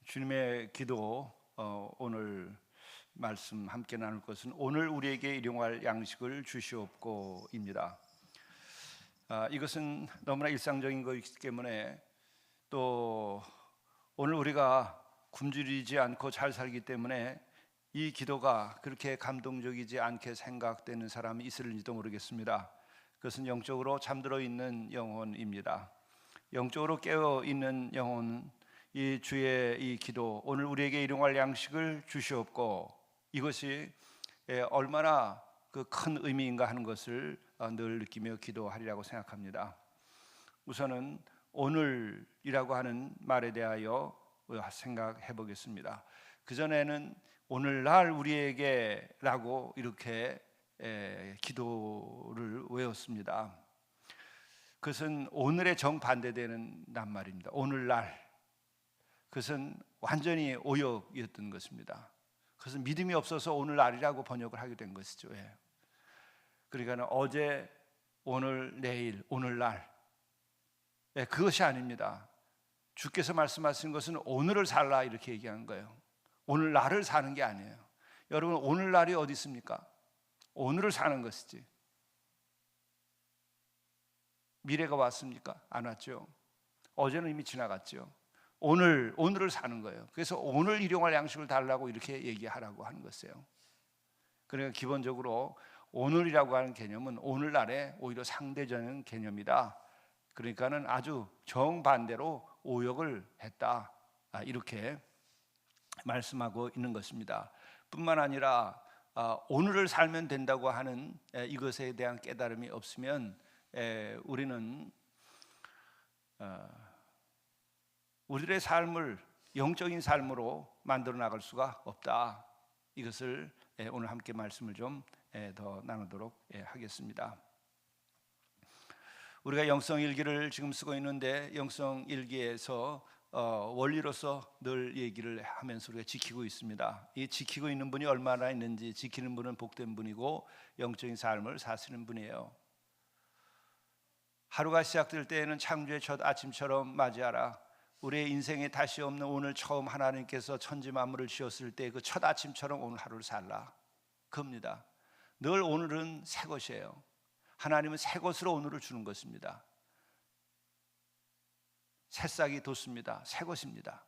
주님의 기도, 오늘 말씀 함께 나눌 것은 오늘 우리에게 일용할 양식을 주시옵고입니다. 이것은 너무나 일상적인 것이기 때문에, 또 오늘 우리가 굶주리지 않고 잘 살기 때문에 이 기도가 그렇게 감동적이지 않게 생각되는 사람이 있을지도 모르겠습니다. 그것은 영적으로 잠들어 있는 영혼입니다. 영적으로 깨어 있는 영혼, 이 주의 이 기도, 오늘 우리에게 일용할 양식을 주시옵고, 이것이 얼마나 그 큰 의미인가 하는 것을 늘 느끼며 기도하리라고 생각합니다. 우선은 오늘이라고 하는 말에 대하여 생각해 보겠습니다. 그전에는 오늘날 우리에게라고 이렇게 기도를 외웠습니다. 그것은 오늘의 정반대되는 낱말입니다. 오늘날, 그것은 완전히 오역이었던 것입니다. 그것은 믿음이 없어서 오늘날이라고 번역을 하게 된 것이죠. 그러니까 어제, 오늘, 내일, 오늘날, 그것이 아닙니다. 주께서 말씀하신 것은 오늘을 살라 이렇게 얘기한 거예요. 오늘날을 사는 게 아니에요. 여러분, 오늘날이 어디 있습니까? 오늘을 사는 것이지. 미래가 왔습니까? 안 왔죠. 어제는 이미 지나갔죠. 오늘을 사는 거예요. 그래서 오늘 일용할 양식을 달라고 이렇게 얘기하라고 하는 것이에요. 그러니까 기본적으로 오늘이라고 하는 개념은 오늘날의 오히려 상대적인 개념이다. 그러니까는 아주 정반대로 오역을 했다, 이렇게 말씀하고 있는 것입니다. 뿐만 아니라 오늘을 살면 된다고 하는 이것에 대한 깨달음이 없으면 우리는 우리의 삶을 영적인 삶으로 만들어 나갈 수가 없다. 이것을 오늘 함께 말씀을 좀 더 나누도록 하겠습니다. 우리가 영성일기를 지금 쓰고 있는데, 영성일기에서 원리로서 늘 얘기를 하면서 우리가 지키고 있습니다. 이 지키고 있는 분이 얼마나 있는지, 지키는 분은 복된 분이고 영적인 삶을 사시는 분이에요. 하루가 시작될 때에는 창조의 첫 아침처럼 맞이하라. 우리의 인생에 다시 없는 오늘 처음 하나님께서 천지 만물을 지었을 때 그 첫 아침처럼 오늘 하루를 살라, 그겁니다. 늘 오늘은 새 것이에요. 하나님은 새 것으로 오늘을 주는 것입니다. 새싹이 돋습니다. 새 것입니다.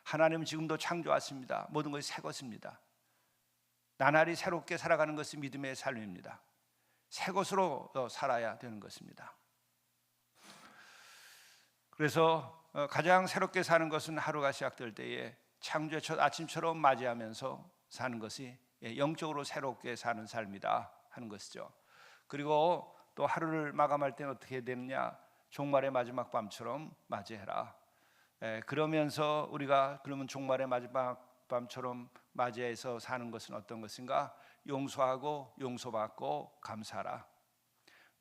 하나님은 지금도 창조하십니다. 모든 것이 새 것입니다. 나날이 새롭게 살아가는 것이 믿음의 삶입니다. 새 것으로 살아야 되는 것입니다. 그래서 가장 새롭게 사는 것은 하루가 시작될 때에 창조의 첫 아침처럼 맞이하면서 사는 것이 영적으로 새롭게 사는 삶이다 하는 것이죠. 그리고 또 하루를 마감할 때는 어떻게 되느냐, 종말의 마지막 밤처럼 맞이해라. 그러면서 우리가 그러면 종말의 마지막 밤처럼 맞이해서 사는 것은 어떤 것인가? 용서하고 용서받고 감사하라.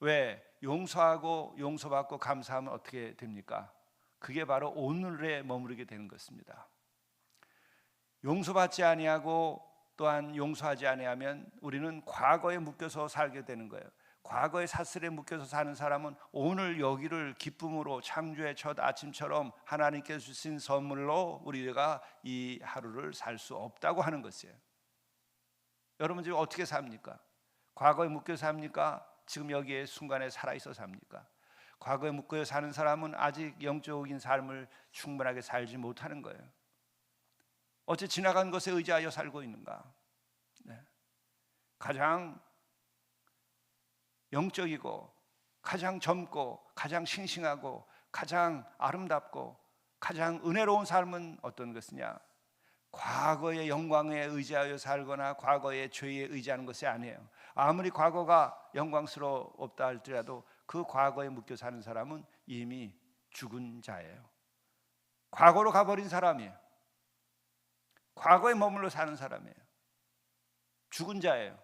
왜? 용서하고 용서받고 감사하면 어떻게 됩니까? 그게 바로 오늘에 머무르게 되는 것입니다. 용서받지 아니하고 또한 용서하지 아니하면 우리는 과거에 묶여서 살게 되는 거예요. 과거의 사슬에 묶여서 사는 사람은 오늘 여기를 기쁨으로 창조의 첫 아침처럼 하나님께서 주신 선물로 우리가 이 하루를 살 수 없다고 하는 것이에요. 여러분 지금 어떻게 삽니까? 과거에 묶여 삽니까? 지금 여기에 순간에 살아있어 삽니까? 과거에 묶여 사는 사람은 아직 영적인 삶을 충분하게 살지 못하는 거예요. 어째 지나간 것에 의지하여 살고 있는가? 가장 영적이고 가장 젊고 가장 싱싱하고 가장 아름답고 가장 은혜로운 삶은 어떤 것이냐? 과거의 영광에 의지하여 살거나 과거의 죄에 의지하는 것이 아니에요. 아무리 과거가 영광스럽다 할지라도 그 과거에 묶여 사는 사람은 이미 죽은 자예요. 과거로 가버린 사람이에요. 과거에 머물러 사는 사람이에요. 죽은 자예요.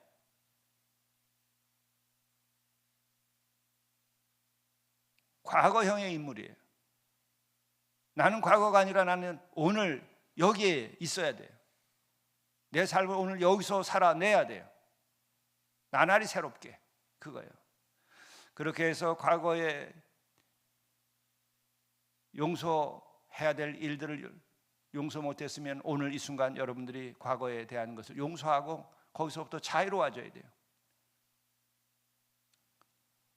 과거형의 인물이에요. 나는 과거가 아니라 나는 오늘 여기에 있어야 돼요. 내 삶을 오늘 여기서 살아내야 돼요. 나날이 새롭게, 그거예요. 그렇게 해서 과거에 용서해야 될 일들을 용서 못했으면 오늘 이 순간 여러분들이 과거에 대한 것을 용서하고 거기서부터 자유로워져야 돼요.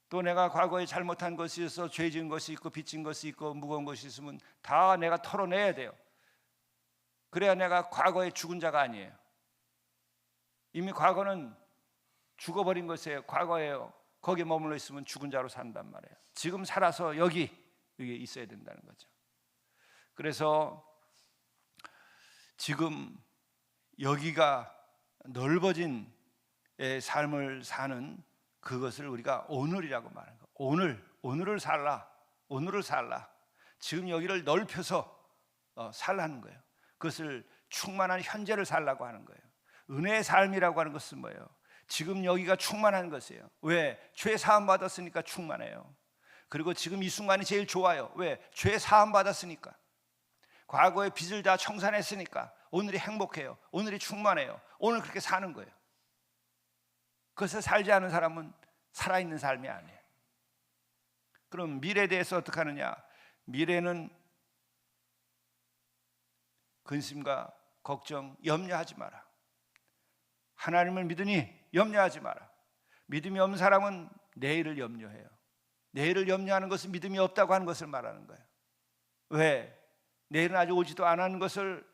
또 내가 과거에 잘못한 것이 있어 죄 지은 것이 있고 빚진 것이 있고 무거운 것이 있으면 다 내가 털어내야 돼요. 그래야 내가 과거에 죽은 자가 아니에요. 이미 과거는 죽어버린 것이에요. 과거예요. 거기에 머물러 있으면 죽은 자로 산단 말이에요. 지금 살아서 여기 있어야 된다는 거죠. 그래서 지금 여기가 넓어진 삶을 사는 그것을 우리가 오늘이라고 말하는 거예요. 오늘을 살라. 지금 여기를 넓혀서 살라는 거예요. 그것을 충만한 현재를 살라고 하는 거예요. 은혜의 삶이라고 하는 것은 뭐예요? 지금 여기가 충만한 것이에요. 왜? 죄 사함 받았으니까 충만해요. 그리고 지금 이 순간이 제일 좋아요. 왜? 죄 사함 받았으니까. 과거의 빚을 다 청산했으니까 오늘이 행복해요. 오늘이 충만해요. 오늘 그렇게 사는 거예요. 그것을 살지 않은 사람은 살아있는 삶이 아니에요. 그럼 미래에 대해서 어떻게 하느냐? 미래는 근심과 걱정, 염려하지 마라. 하나님을 믿으니 염려하지 마라. 믿음이 없는 사람은 내일을 염려해요. 내일을 염려하는 것은 믿음이 없다고 하는 것을 말하는 거예요. 왜? 내일은 아직 오지도 않은 것을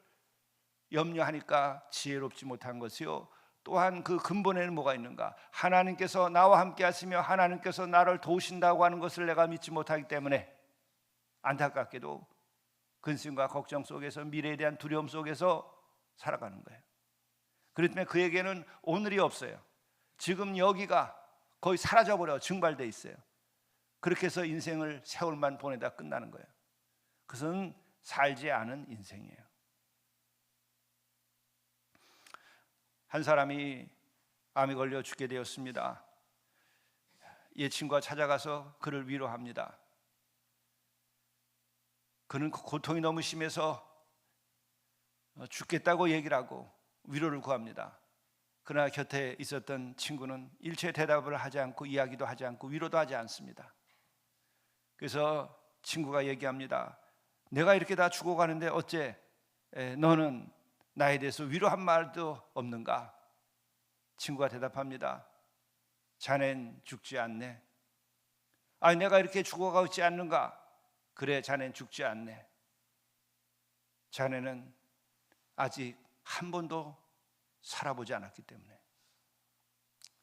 염려하니까 지혜롭지 못한 것이요. 또한 그 근본에는 뭐가 있는가? 하나님께서 나와 함께 하시며 하나님께서 나를 도우신다고 하는 것을 내가 믿지 못하기 때문에 안타깝게도 근심과 걱정 속에서 미래에 대한 두려움 속에서 살아가는 거예요. 그렇기 때문에 그에게는 오늘이 없어요. 지금 여기가 거의 사라져버려 증발돼 있어요. 그렇게 해서 인생을 세월만 보내다 끝나는 거예요. 그것은 살지 않은 인생이에요. 한 사람이 암이 걸려 죽게 되었습니다. 옛 친구가 찾아가서 그를 위로합니다. 그는 고통이 너무 심해서 죽겠다고 얘기를 하고 위로를 구합니다. 그러나 곁에 있었던 친구는 일체 대답을 하지 않고 이야기도 하지 않고 위로도 하지 않습니다. 그래서 친구가 얘기합니다. 내가 이렇게 다 죽어가는데 어째 너는 나에 대해서 위로한 말도 없는가? 친구가 대답합니다. 자넨 죽지 않네. 아니 내가 이렇게 죽어가고 있지 않는가? 그래 자넨 죽지 않네. 자네는 아직 한 번도 살아보지 않았기 때문에.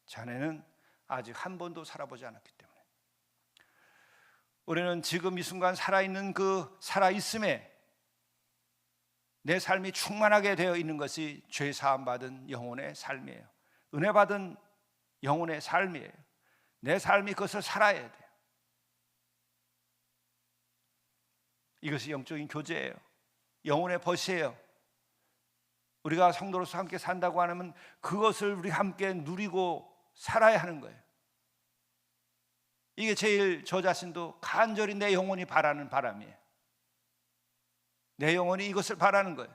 자네는 아직 한 번도 살아보지 않았기 때문에. 우리는 지금 이 순간 살아있는 그 살아있음에 내 삶이 충만하게 되어 있는 것이 죄 사함 받은 영혼의 삶이에요. 은혜 받은 영혼의 삶이에요. 내 삶이 그것을 살아야 돼요. 이것이 영적인 교제예요. 영혼의 벗이에요. 우리가 성도로서 함께 산다고 하면 그것을 우리 함께 누리고 살아야 하는 거예요. 이게 제일 저 자신도 간절히 내 영혼이 바라는 바람이에요. 내 영혼이 이것을 바라는 거예요.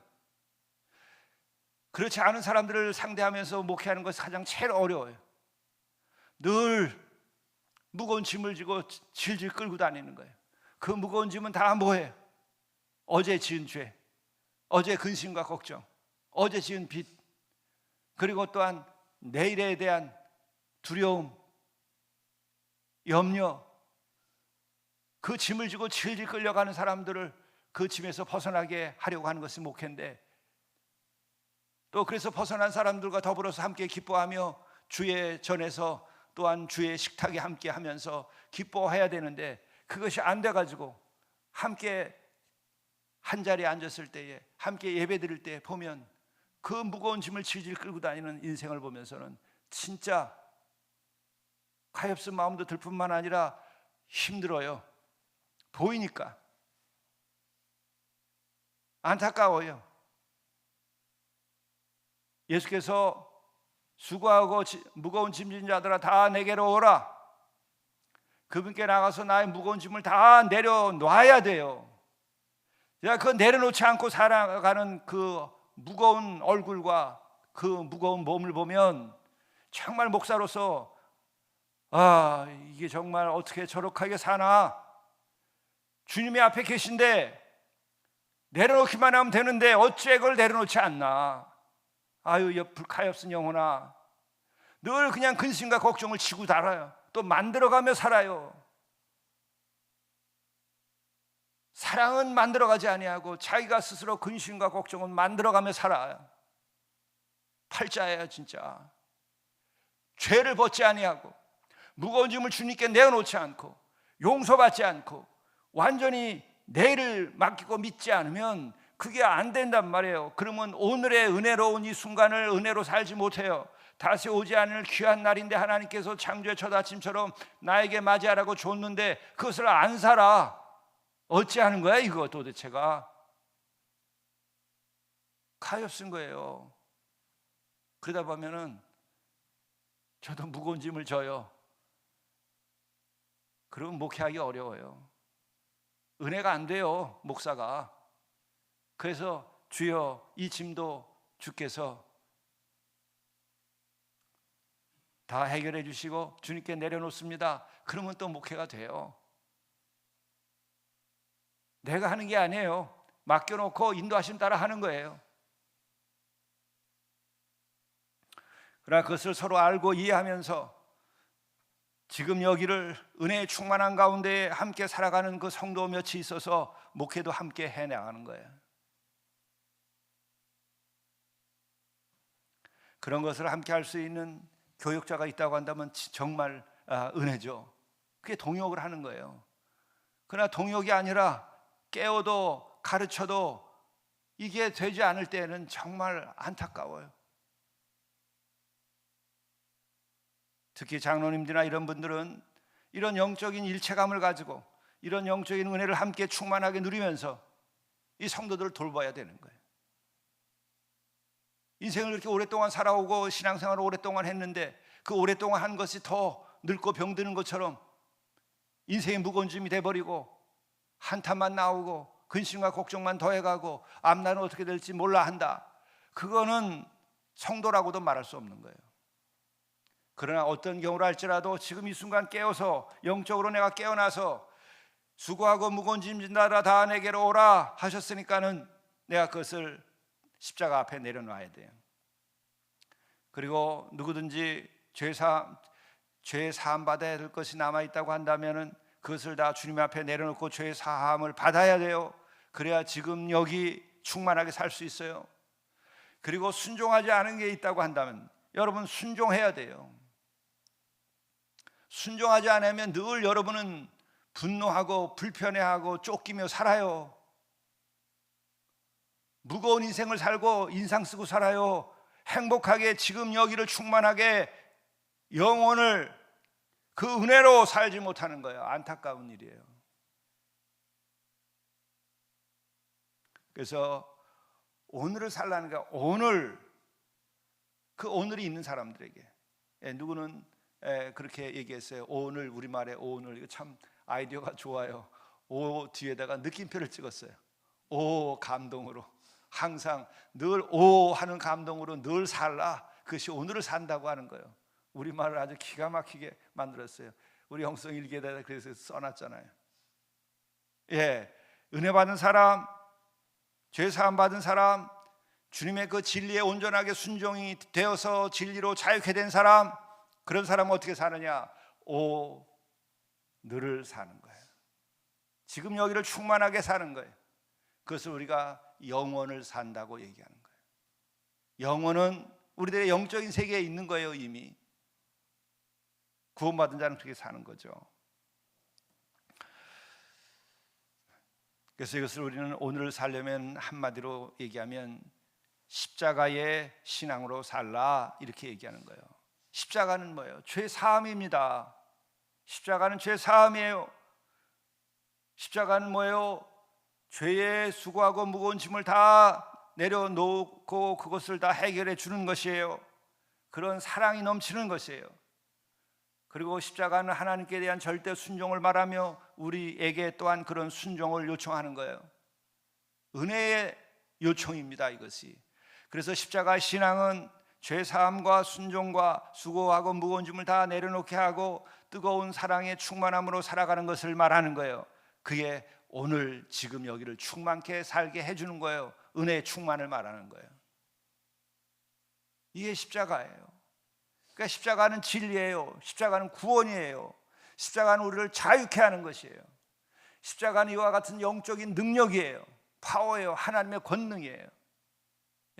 그렇지 않은 사람들을 상대하면서 목회하는 것이 가장 제일 어려워요. 늘 무거운 짐을 지고 질질 끌고 다니는 거예요. 그 무거운 짐은 다 뭐예요? 어제 지은 죄, 어제 근심과 걱정, 어제 지은 빚, 그리고 또한 내일에 대한 두려움, 염려, 그 짐을 지고 질질 끌려가는 사람들을 그 짐에서 벗어나게 하려고 하는 것이 목회인데, 또 그래서 벗어난 사람들과 더불어서 함께 기뻐하며 주의 전에서 또한 주의 식탁에 함께 하면서 기뻐해야 되는데 그것이 안 돼가지고 함께 한 자리에 앉았을 때에 함께 예배 드릴 때 보면 그 무거운 짐을 질질 끌고 다니는 인생을 보면서는 진짜 가엾은 마음도 들 뿐만 아니라 힘들어요. 보이니까 안타까워요. 예수께서 수고하고 무거운 짐진 자들아 다 내게로 오라. 그분께 나가서 나의 무거운 짐을 다 내려놔야 돼요. 그 내려놓지 않고 살아가는 그 무거운 얼굴과 그 무거운 몸을 보면 정말 목사로서 이게 정말 어떻게 저렇게 사나. 주님이 앞에 계신데 내려놓기만 하면 되는데 어째 그걸 내려놓지 않나. 아유, 가엾은 영혼아, 늘 그냥 근심과 걱정을 지고 살아요. 또 만들어가며 살아요. 사랑은 만들어가지 아니하고 자기가 스스로 근심과 걱정은 만들어가며 살아요. 팔자예요 진짜. 죄를 벗지 아니하고 무거운 짐을 주님께 내어놓지 않고 용서받지 않고 완전히 내일을 맡기고 믿지 않으면 그게 안 된단 말이에요. 그러면 오늘의 은혜로운 이 순간을 은혜로 살지 못해요. 다시 오지 않을 귀한 날인데 하나님께서 창조의 첫 아침처럼 나에게 맞이하라고 줬는데 그것을 안 살아. 어찌하는 거야 이거 도대체가. 가엾은 거예요. 그러다 보면은 저도 무거운 짐을 져요. 그러면 목회하기 어려워요. 은혜가 안 돼요 목사가. 그래서 주여 이 짐도 주께서 다 해결해 주시고 주님께 내려놓습니다. 그러면 또 목회가 돼요. 내가 하는 게 아니에요. 맡겨놓고 인도하심 따라 하는 거예요. 그러나 그것을 서로 알고 이해하면서 지금 여기를 은혜의 충만한 가운데 함께 살아가는 그 성도 몇이 있어서 목회도 함께 해나가는 거예요. 그런 것을 함께 할 수 있는 교육자가 있다고 한다면 정말 은혜죠. 그게 동역을 하는 거예요. 그러나 동역이 아니라 깨워도 가르쳐도 이게 되지 않을 때는 정말 안타까워요. 특히 장로님들이나 이런 분들은 이런 영적인 일체감을 가지고 이런 영적인 은혜를 함께 충만하게 누리면서 이 성도들을 돌봐야 되는 거예요. 인생을 그렇게 오랫동안 살아오고 신앙생활을 오랫동안 했는데 그 오랫동안 한 것이 더 늙고 병드는 것처럼 인생의 무거운 짐이 돼버리고 한탄만 나오고 근심과 걱정만 더해가고 앞날은 어떻게 될지 몰라 한다. 그거는 성도라고도 말할 수 없는 거예요. 그러나 어떤 경우라 할지라도 지금 이 순간 깨어서 영적으로 내가 깨어나서 수고하고 무거운 짐 진다라 다 내게로 오라 하셨으니까는 내가 그것을 십자가 앞에 내려놔야 돼요. 그리고 누구든지 죄 사함 받아야 될 것이 남아있다고 한다면은 그것을 다 주님 앞에 내려놓고 죄 사함을 받아야 돼요. 그래야 지금 여기 충만하게 살 수 있어요. 그리고 순종하지 않은 게 있다고 한다면 여러분 순종해야 돼요. 순종하지 않으면 늘 여러분은 분노하고 불편해하고 쫓기며 살아요. 무거운 인생을 살고 인상 쓰고 살아요. 행복하게 지금 여기를 충만하게 영혼을 그 은혜로 살지 못하는 거예요. 안타까운 일이에요. 그래서 오늘을 살라는 게 오늘 그 오늘이 있는 사람들에게 누구는 그렇게 얘기했어요. 오늘 우리말에 오늘 이거 참 아이디어가 좋아요. 오 뒤에다가 느낌표를 찍었어요. 오 감동으로 항상 늘 오 하는 감동으로 늘 살라. 그것이 오늘을 산다고 하는 거예요. 우리말을 아주 기가 막히게 만들었어요. 우리 영성 일기에다 그래서 써놨잖아요. 예, 은혜 받은 사람, 죄 사함 받은 사람, 주님의 그 진리에 온전하게 순종이 되어서 진리로 자유케 된 사람, 그런 사람은 어떻게 사느냐? 오늘을 사는 거예요. 지금 여기를 충만하게 사는 거예요. 그것을 우리가 영원을 산다고 얘기하는 거예요. 영원은 우리들의 영적인 세계에 있는 거예요. 이미 구원받은 자는 그렇게 사는 거죠. 그래서 이것을 우리는 오늘을 살려면 한마디로 얘기하면 십자가의 신앙으로 살라 이렇게 얘기하는 거예요. 십자가는 뭐예요? 죄 사함입니다. 십자가는 죄 사함이에요. 십자가는 뭐예요? 죄의 수고하고 무거운 짐을 다 내려놓고 그것을 다 해결해 주는 것이에요. 그런 사랑이 넘치는 것이에요. 그리고 십자가는 하나님께 대한 절대 순종을 말하며 우리에게 또한 그런 순종을 요청하는 거예요. 은혜의 요청입니다 이것이. 그래서 십자가 신앙은 죄사함과 순종과 수고하고 무거운 짐을 다 내려놓게 하고 뜨거운 사랑의 충만함으로 살아가는 것을 말하는 거예요. 그게 오늘 지금 여기를 충만케 살게 해주는 거예요. 은혜의 충만을 말하는 거예요. 이게 십자가예요. 그러니까 십자가는 진리예요. 십자가는 구원이에요. 십자가는 우리를 자유케 하는 것이에요. 십자가는 이와 같은 영적인 능력이에요. 파워예요. 하나님의 권능이에요.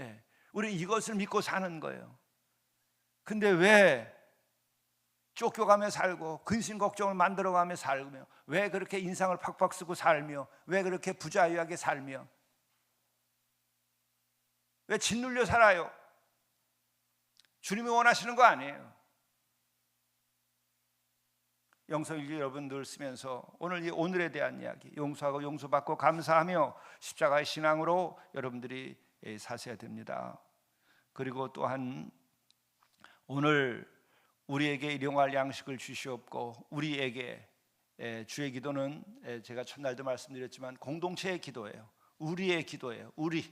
예, 우리 이것을 믿고 사는 거예요. 근데 왜 쫓겨가며 살고 근심 걱정을 만들어가며 살며, 왜 그렇게 인상을 팍팍 쓰고 살며, 왜 그렇게 부자유하게 살며, 왜 짓눌려 살아요? 주님이 원하시는 거 아니에요. 영성일기 여러분들 쓰면서 오늘 이 오늘에 대한 이야기, 용서하고 용서받고 감사하며 십자가의 신앙으로 여러분들이 사셔야 됩니다. 그리고 또한 오늘 우리에게 일용할 양식을 주시옵고, 우리에게 주의 기도는 제가 첫날도 말씀드렸지만 공동체의 기도예요. 우리의 기도예요. 우리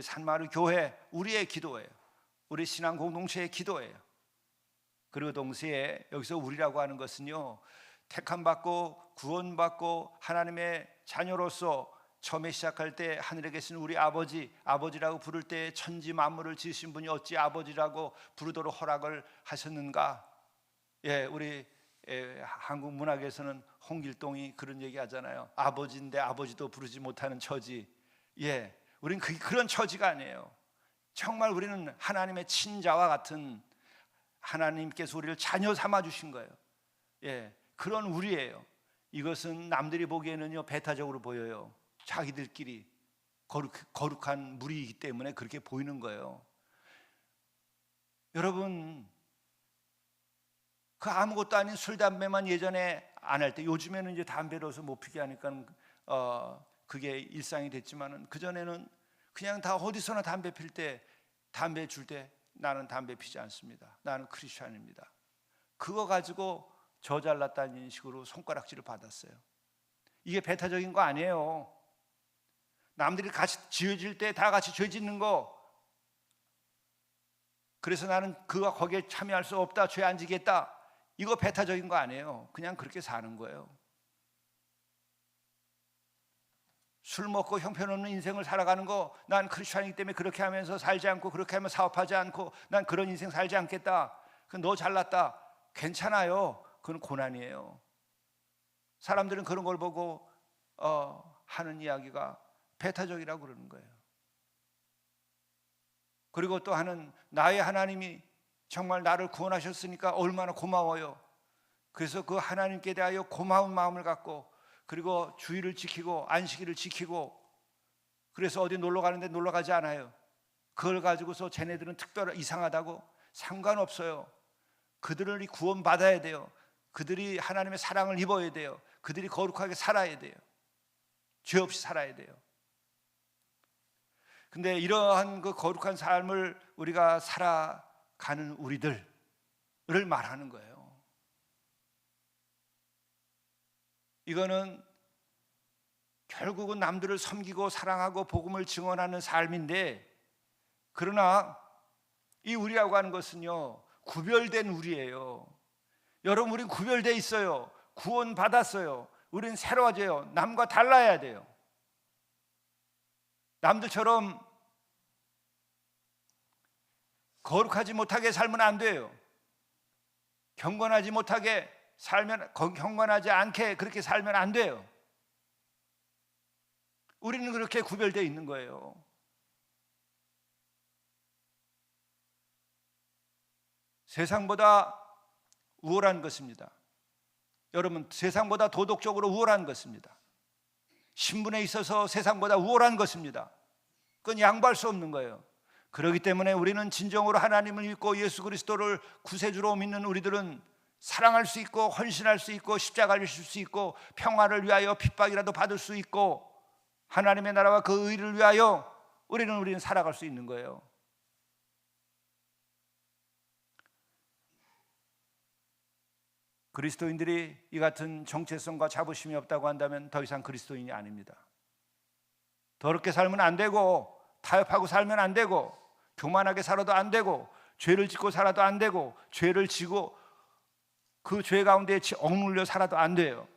산마루 교회 우리의 기도예요. 우리 신앙 공동체의 기도예요. 그리고 동시에 여기서 우리라고 하는 것은요, 택함받고 구원받고 하나님의 자녀로서 처음에 시작할 때 하늘에 계신 우리 아버지라고 부를 때 천지 만물을 지으신 분이 어찌 아버지라고 부르도록 허락을 하셨는가? 예, 우리 한국 문학에서는 홍길동이 그런 얘기 하잖아요. 아버지인데 아버지도 부르지 못하는 처지. 예, 우리는 그런 처지가 아니에요. 정말 우리는 하나님의 친자와 같은, 하나님께서 우리를 자녀 삼아 주신 거예요. 예, 그런 우리예요. 이것은 남들이 보기에는요 배타적으로 보여요. 자기들끼리 거룩한 무리이기 때문에 그렇게 보이는 거예요. 여러분, 그 아무것도 아닌 술 담배만 예전에 안 할 때, 요즘에는 이제 담배로서 못 피게 하니까 그게 일상이 됐지만은, 그 전에는 그냥 다 어디서나 담배 필 때, 담배 줄 때 나는 담배 피지 않습니다. 나는 크리스찬입니다. 그거 가지고 저 잘났다는 인식으로 손가락질을 받았어요. 이게 배타적인 거 아니에요. 남들이 같이 지어질 때 다 같이 죄 짓는 거, 그래서 나는 그가 거기에 참여할 수 없다, 죄 안 지겠다, 이거 배타적인 거 아니에요. 그냥 그렇게 사는 거예요. 술 먹고 형편없는 인생을 살아가는 거, 난 크리스찬이기 때문에 그렇게 하면서 살지 않고, 그렇게 하면 사업하지 않고, 난 그런 인생 살지 않겠다, 너 잘났다, 괜찮아요. 그건 고난이에요. 사람들은 그런 걸 보고 하는 이야기가 배타적이라고 그러는 거예요. 그리고 또 하는, 나의 하나님이 정말 나를 구원하셨으니까 얼마나 고마워요. 그래서 그 하나님께 대하여 고마운 마음을 갖고, 그리고 주의를 지키고 안식일을 지키고, 그래서 어디 놀러 가는데 놀러 가지 않아요. 그걸 가지고서 쟤네들은 특별히 이상하다고, 상관없어요. 그들을 구원받아야 돼요. 그들이 하나님의 사랑을 입어야 돼요. 그들이 거룩하게 살아야 돼요. 죄 없이 살아야 돼요. 근데 이러한 그 거룩한 삶을 우리가 살아가는 우리들을 말하는 거예요. 이거는 결국은 남들을 섬기고 사랑하고 복음을 증언하는 삶인데, 그러나 이 우리라고 하는 것은요 구별된 우리예요. 여러분, 우린 구별되어 있어요. 구원 받았어요. 우린 새로워져요. 남과 달라야 돼요. 남들처럼 거룩하지 못하게 살면 안 돼요. 경건하지 못하게 살면, 경건하지 않게 그렇게 살면 안 돼요. 우리는 그렇게 구별되어 있는 거예요. 세상보다 우월한 것입니다. 여러분, 세상보다 도덕적으로 우월한 것입니다. 신분에 있어서 세상보다 우월한 것입니다. 그건 양보할 수 없는 거예요. 그렇기 때문에 우리는 진정으로 하나님을 믿고 예수 그리스도를 구세주로 믿는 우리들은 사랑할 수 있고, 헌신할 수 있고, 십자가를 질 수 있고, 평화를 위하여 핍박이라도 받을 수 있고, 하나님의 나라와 그 의를 위하여 우리는 살아갈 수 있는 거예요. 그리스도인들이 이 같은 정체성과 자부심이 없다고 한다면 더 이상 그리스도인이 아닙니다. 더럽게 살면 안 되고, 타협하고 살면 안 되고, 교만하게 살아도 안 되고, 죄를 짓고 살아도 안 되고, 죄를 지고 그 죄 가운데 억눌려 살아도 안 돼요.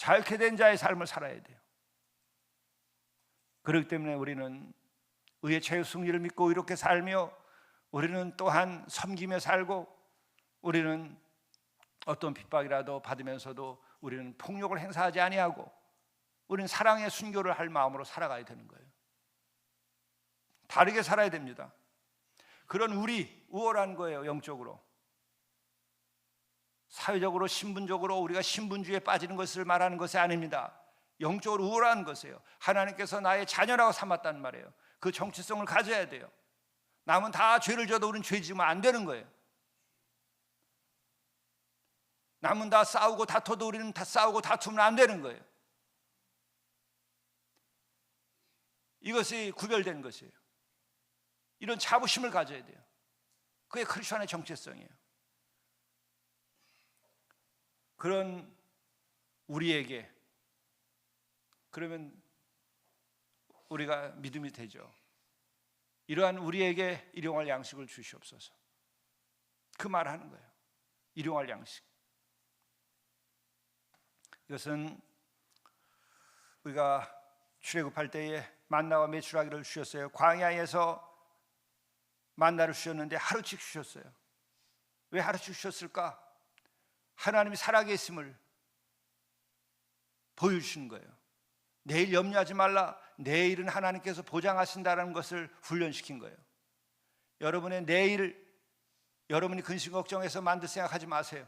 자유케 된 자의 삶을 살아야 돼요. 그렇기 때문에 우리는 의의 최후 승리를 믿고 이렇게 살며, 우리는 또한 섬기며 살고, 우리는 어떤 핍박이라도 받으면서도 우리는 폭력을 행사하지 아니하고, 우리는 사랑의 순교를 할 마음으로 살아가야 되는 거예요. 다르게 살아야 됩니다. 그런 우리 우월한 거예요. 영적으로, 사회적으로, 신분적으로 우리가 신분주의에 빠지는 것을 말하는 것이 아닙니다. 영적으로 우월한 것이에요. 하나님께서 나의 자녀라고 삼았다는 말이에요. 그 정체성을 가져야 돼요. 남은 다 죄를 져도 우리는 죄 지으면 안 되는 거예요. 남은 다 싸우고 다퉈도 우리는 다 싸우고 다투면 안 되는 거예요. 이것이 구별된 것이에요. 이런 자부심을 가져야 돼요. 그게 크리스천의 정체성이에요. 그런 우리에게, 그러면 우리가 믿음이 되죠. 이러한 우리에게 일용할 양식을 주시옵소서. 그 말하는 거예요. 일용할 양식. 이것은 우리가 출애굽할 때에 만나와 메추라기를 주셨어요. 광야에서 만나를 주셨는데 하루씩 주셨어요. 왜 하루씩 주셨을까? 하나님이 살아계심을 보여주시는 거예요. 내일 염려하지 말라. 내일은 하나님께서 보장하신다는 것을 훈련시킨 거예요. 여러분의 내일, 여러분이 근심 걱정해서 만들 생각하지 마세요.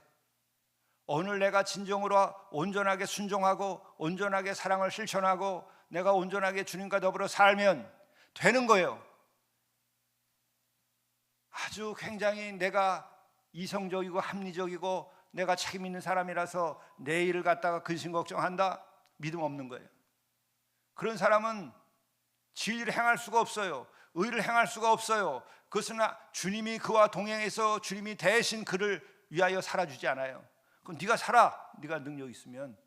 오늘 내가 진정으로 온전하게 순종하고 온전하게 사랑을 실천하고 내가 온전하게 주님과 더불어 살면 되는 거예요. 아주 굉장히 내가 이성적이고 합리적이고 내가 책임 있는 사람이라서 내일을 갖다가 근심 걱정한다? 믿음 없는 거예요. 그런 사람은 진리를 행할 수가 없어요. 의를 행할 수가 없어요. 그것은 주님이 그와 동행해서 주님이 대신 그를 위하여 살아주지 않아요. 그럼 네가 살아. 네가 능력 있으면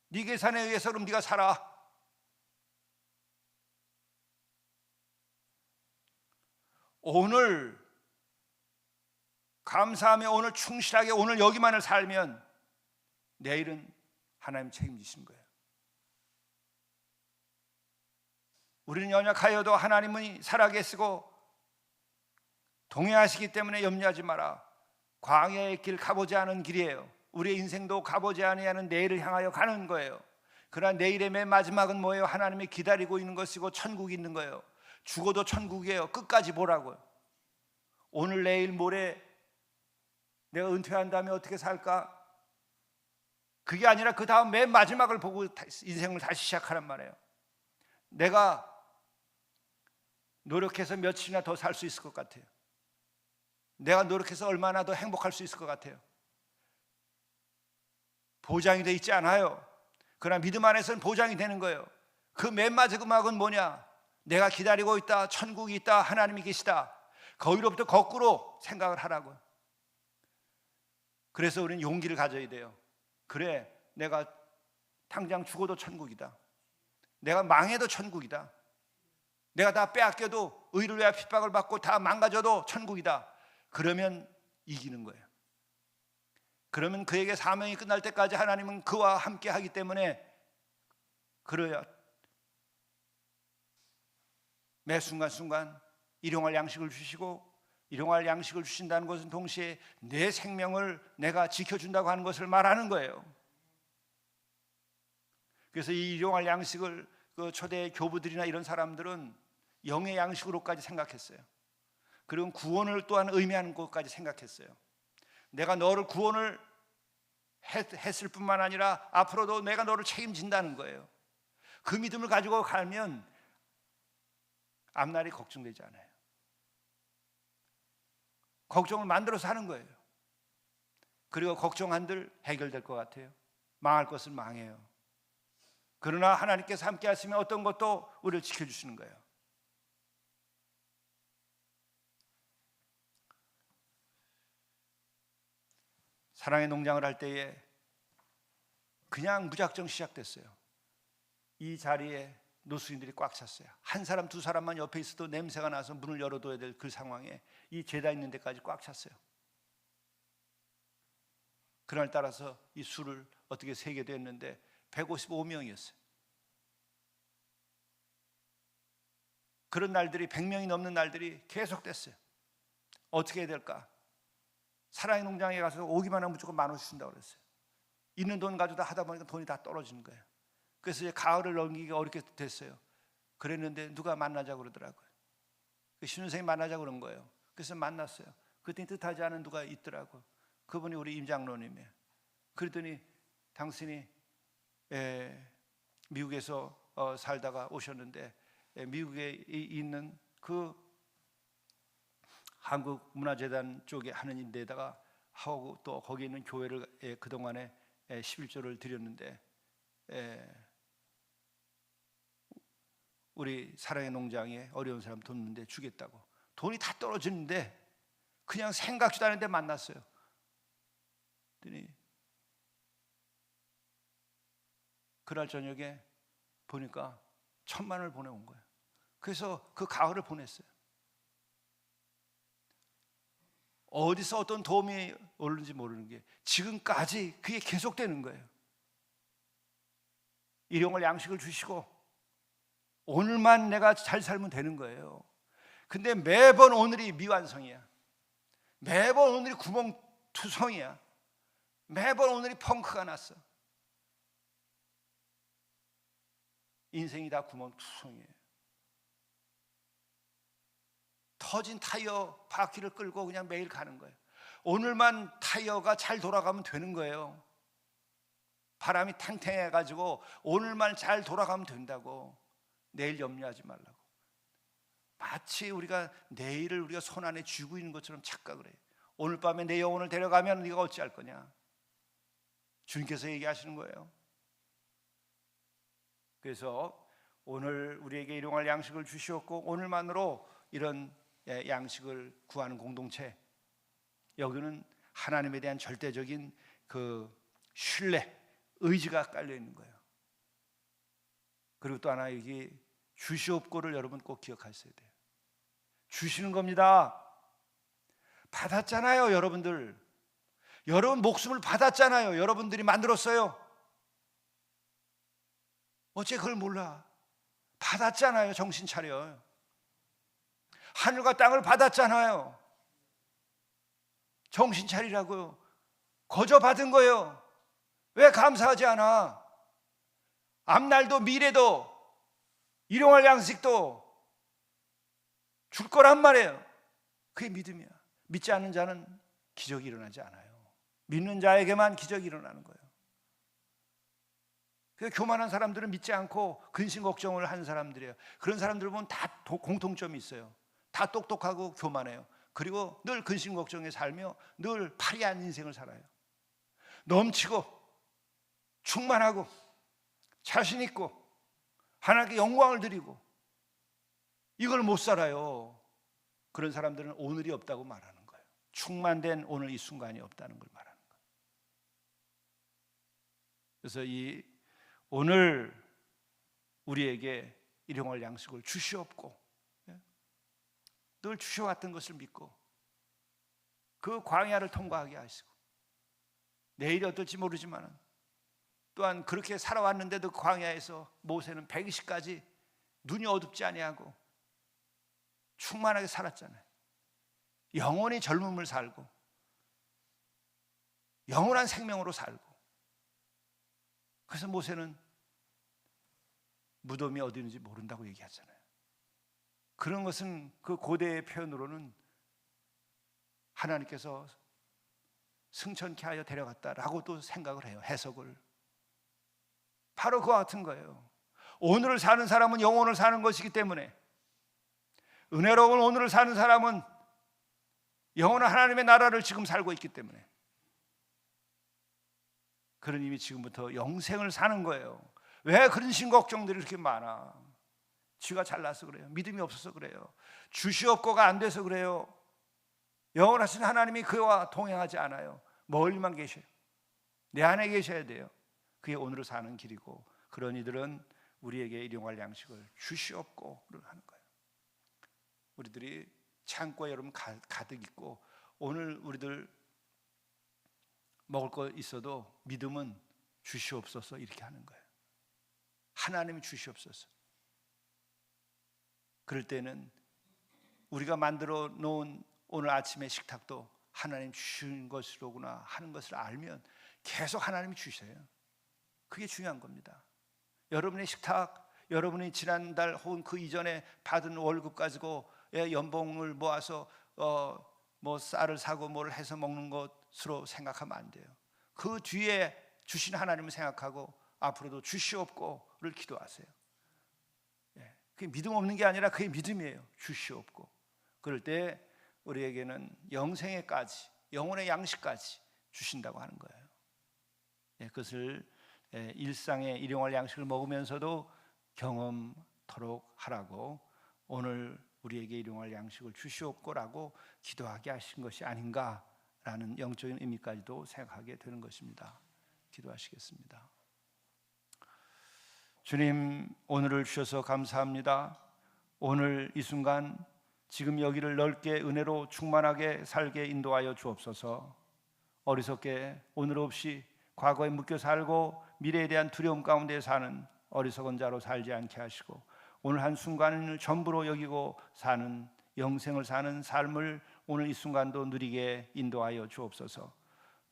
네 계산에 의해서 그럼 네가 살아. 오늘 감사하며 오늘 충실하게 오늘 여기만을 살면 내일은 하나님 책임지신 거예요. 우리는 연약하여도 하나님은 살아계시고 동행하시기 때문에 염려하지 마라. 광야의 길 가보지 않은 길이에요. 우리의 인생도 가보지 아니하는 내일을 향하여 가는 거예요. 그러나 내일의 맨 마지막은 뭐예요? 하나님이 기다리고 있는 것이고 천국이 있는 거예요. 죽어도 천국이에요. 끝까지 보라고요. 오늘 내일 모레 내가 은퇴한 다음에 어떻게 살까? 그게 아니라 그 다음 맨 마지막을 보고 인생을 다시 시작하란 말이에요. 내가 노력해서 며칠이나 더 살 수 있을 것 같아요. 내가 노력해서 얼마나 더 행복할 수 있을 것 같아요. 보장이 돼 있지 않아요. 그러나 믿음 안에서는 보장이 되는 거예요. 그 맨 마지막은 뭐냐? 내가 기다리고 있다. 천국이 있다. 하나님이 계시다. 거기로부터 거꾸로 생각을 하라고요. 그래서 우리는 용기를 가져야 돼요. 그래, 내가 당장 죽어도 천국이다. 내가 망해도 천국이다. 내가 다 빼앗겨도 의를 위하여 핍박을 받고 다 망가져도 천국이다. 그러면 이기는 거예요. 그러면 그에게 사명이 끝날 때까지 하나님은 그와 함께 하기 때문에 그래야 매 순간순간 일용할 양식을 주시고, 일용할 양식을 주신다는 것은 동시에 내 생명을 내가 지켜준다고 하는 것을 말하는 거예요. 그래서 이 일용할 양식을 그 초대 교부들이나 이런 사람들은 영의 양식으로까지 생각했어요. 그리고 구원을 또한 의미하는 것까지 생각했어요. 내가 너를 구원을 했을 뿐만 아니라 앞으로도 내가 너를 책임진다는 거예요. 그 믿음을 가지고 가면 앞날이 걱정되지 않아요. 걱정을 만들어서 하는 거예요. 그리고 걱정한들 해결될 것 같아요. 망할 것은 망해요. 그러나 하나님께서 함께 하시면 어떤 것도 우리를 지켜주시는 거예요. 사랑의 농장을 할 때에 그냥 무작정 시작됐어요. 이 자리에 노숙인들이 꽉 찼어요. 한 사람 두 사람만 옆에 있어도 냄새가 나서 문을 열어둬야 될 그 상황에 이 제단 있는 데까지 꽉 찼어요. 그날따라서 이 술을 어떻게 세게 됐는데 155명이었어요. 그런 날들이 100명이 넘는 날들이 계속됐어요. 어떻게 해야 될까? 사랑의 농장에 가서 오기만 하면 무조건 10,000원 주신다고 그랬어요. 있는 돈 가지고 다 하다 보니까 돈이 다 떨어지는 거예요. 그래서 이제 가을을 넘기기가 어렵게 됐어요. 그랬는데 누가 만나자고 그러더라고요. 신선생님 만나자고 그런 거예요. 그래서 만났어요. 그랬더니 뜻하지 않은 누가 있더라고요. 그분이 우리 임장로님이에요. 그랬더니 당신이 미국에서 살다가 오셨는데 미국에 있는 그 한국문화재단 쪽에 하는 데다가 하고 또 거기 있는 교회를 그동안에 11조를 드렸는데 우리 사랑의 농장에 어려운 사람 돕는데 주겠다고. 돈이 다 떨어지는데 그냥 생각지도 않은데 만났어요. 그랬더니 그날 저녁에 보니까 1,000만 원을 보내온 거예요. 그래서 그 가을을 보냈어요. 어디서 어떤 도움이 오는지 모르는 게 지금까지 그게 계속되는 거예요. 일용할 양식을 주시고 오늘만 내가 잘 살면 되는 거예요. 근데 매번 오늘이 미완성이야. 매번 오늘이 구멍투성이야. 매번 오늘이 펑크가 났어. 인생이 다 구멍투성이에요. 터진 타이어 바퀴를 끌고 그냥 매일 가는 거예요. 오늘만 타이어가 잘 돌아가면 되는 거예요. 바람이 탱탱해가지고 오늘만 잘 돌아가면 된다고. 내일 염려하지 말라고. 마치 우리가 내일을 우리가 손 안에 쥐고 있는 것처럼 착각을 해요. 오늘 밤에 내 영혼을 데려가면 네가 어찌할 거냐. 주님께서 얘기하시는 거예요. 그래서 오늘 우리에게 일용할 양식을 주시었고 오늘만으로 이런 양식을 구하는 공동체, 여기는 하나님에 대한 절대적인 그 신뢰, 의지가 깔려 있는 거예요. 그리고 또 하나 여기 주시옵고를 여러분 꼭 기억하셔야 돼요. 주시는 겁니다. 받았잖아요, 여러분들. 여러분 목숨을 받았잖아요. 여러분들이 만들었어요. 어째 그걸 몰라? 받았잖아요. 정신 차려. 하늘과 땅을 받았잖아요. 정신 차리라고요. 거저 받은 거예요. 왜 감사하지 않아? 앞날도 미래도 일용할 양식도 줄 거란 말이에요. 그게 믿음이야. 믿지 않는 자는 기적이 일어나지 않아요. 믿는 자에게만 기적이 일어나는 거예요. 그 교만한 사람들은 믿지 않고 근심 걱정을 하는 사람들이에요. 그런 사람들 보면 다 공통점이 있어요. 다 똑똑하고 교만해요. 그리고 늘 근심 걱정에 살며 늘 파리한 인생을 살아요. 넘치고 충만하고 자신 있고 하나님께 영광을 드리고 이걸 못 살아요. 그런 사람들은 오늘이 없다고 말하는 거예요. 충만된 오늘 이 순간이 없다는 걸 말하는 거예요. 그래서 이 오늘 우리에게 일용할 양식을 주시옵고 늘 주셔왔던 것을 믿고 그 광야를 통과하게 하시고 내일이 어떨지 모르지만 또한 그렇게 살아왔는데도 그 광야에서 모세는 120까지 눈이 어둡지 아니하고 충만하게 살았잖아요. 영원히 젊음을 살고 영원한 생명으로 살고. 그래서 모세는 무덤이 어디 있는지 모른다고 얘기하잖아요. 그런 것은 그 고대의 표현으로는 하나님께서 승천케 하여 데려갔다라고 또 생각을 해요. 해석을. 바로 그와 같은 거예요. 오늘을 사는 사람은 영혼을 사는 것이기 때문에, 은혜로운 오늘을 사는 사람은 영원한 하나님의 나라를 지금 살고 있기 때문에, 그런 이미 지금부터 영생을 사는 거예요. 왜 근심 걱정들이 이렇게 많아? 쥐가 잘나서 그래요. 믿음이 없어서 그래요. 주시옵고가 안 돼서 그래요. 영원하신 하나님이 그와 동행하지 않아요. 멀리만 계셔요. 내 안에 계셔야 돼요. 그게 오늘을 사는 길이고, 그런 이들은 우리에게 일용할 양식을 주시옵고를 하는 거예요. 우리들이 창고에 여러분 가득 있고, 오늘 우리들 먹을 거 있어도 믿음은 주시옵소서 이렇게 하는 거예요. 하나님이 주시옵소서. 그럴 때는 우리가 만들어 놓은 오늘 아침의 식탁도 하나님 주신 것이로구나 하는 것을 알면 계속 하나님이 주셔요. 그게 중요한 겁니다. 여러분의 식탁, 여러분이 지난달 혹은 그 이전에 받은 월급 가지고 연봉을 모아서 뭐 쌀을 사고 뭘 해서 먹는 것으로 생각하면 안 돼요. 그 뒤에 주신 하나님을 생각하고 앞으로도 주시옵고를 기도하세요. 그게 믿음 없는 게 아니라 그게 믿음이에요. 주시옵고. 그럴 때 우리에게는 영생에까지, 영혼의 양식까지 주신다고 하는 거예요. 그것을 일상의 일용할 양식을 먹으면서도 경험토록 하라고 오늘 우리에게 일용할 양식을 주시옵고라고 기도하게 하신 것이 아닌가라는 영적인 의미까지도 생각하게 되는 것입니다. 기도하시겠습니다. 주님, 오늘을 주셔서 감사합니다. 오늘 이 순간 지금 여기를 넓게 은혜로 충만하게 살게 인도하여 주옵소서. 어리석게 오늘 없이 과거에 묶여 살고 미래에 대한 두려움 가운데 사는 어리석은 자로 살지 않게 하시고 오늘 한순간을 전부로 여기고 사는 영생을 사는 삶을 오늘 이 순간도 누리게 인도하여 주옵소서.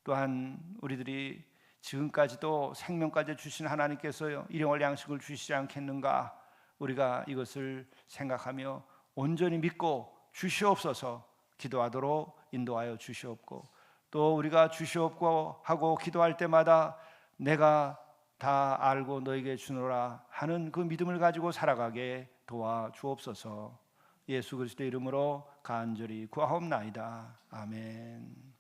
또한 우리들이 지금까지도 생명까지 주신 하나님께서 일용할 양식을 주시지 않겠는가, 우리가 이것을 생각하며 온전히 믿고 주시옵소서 기도하도록 인도하여 주시옵고, 또 우리가 주시옵고 하고 기도할 때마다 내가 다 알고 너에게 주노라 하는 그 믿음을 가지고 살아가게 도와주옵소서. 예수 그리스도의 이름으로 간절히 구하옵나이다. 아멘.